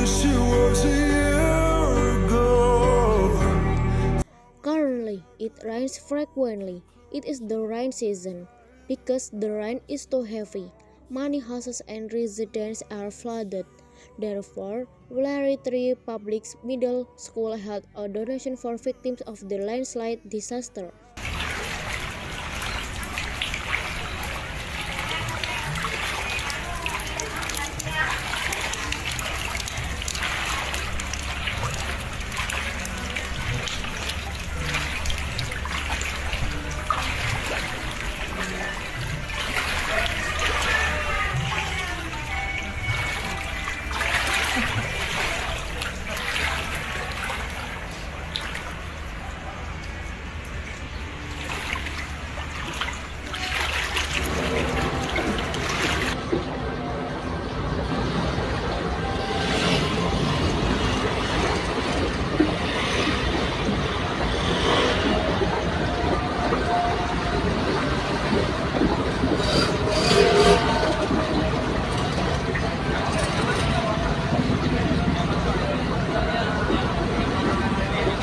wish it was a year ago. Currently, it rains frequently. It is the rain season. Because the rain is too heavy, many houses and residences are flooded. Therefore, Woolley Tree Public Middle School held a donation for victims of the landslide disaster.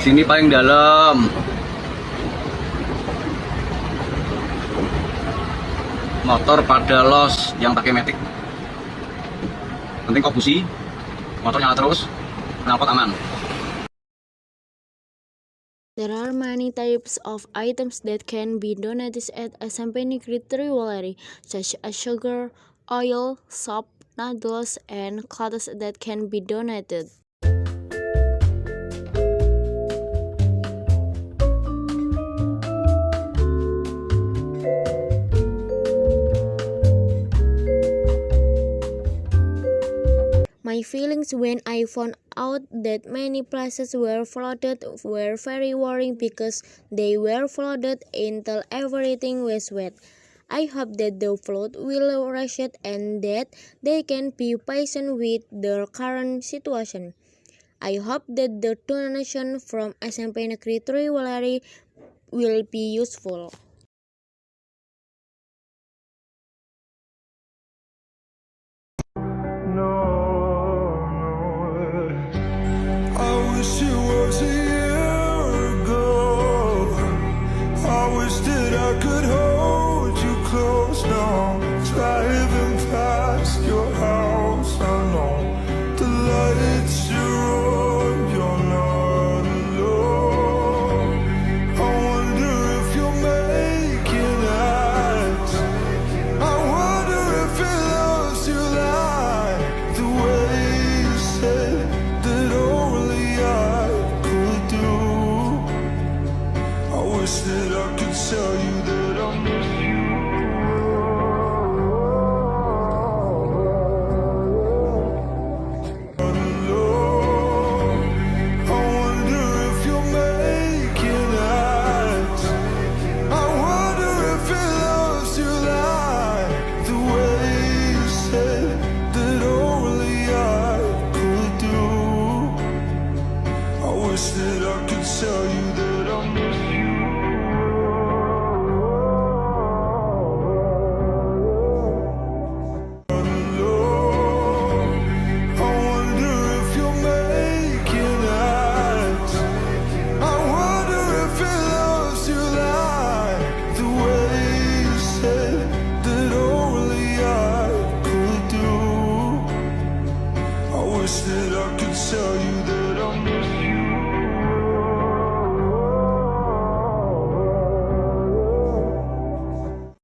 Sini paling dalam. Motor pada los yang pakai metik. Penting kok busi, motor nyala terus, knalpot aman. There are many types of items that can be donated at SMP Negeri Triwolari, such as sugar, oil, soap, noodles, and clothes that can be donated. My feelings when I found out that many places were flooded were very worrying because they were flooded until everything was wet. I hope that the flood will recede and that they can be patient with the current situation. I hope that the donation from SMP Negeri Triwolari will be useful. I wish it was a year ago. I wish that I could hold you close now. Driving past your house alone. The lights are on, you're not alone. I wonder if you're making eyes. I wonder if it loves you like the way you said that only I could do. I wish that I could tell you that I miss you. Not alone. I wonder if you're making eyes. I wonder if it loves you like the way you said that only I could do. I wish that I could tell you that I miss you. Not alone. I wonder if you're making eyes. I wonder if it loves you like the way you said that only I could do. I wish that I could tell you that I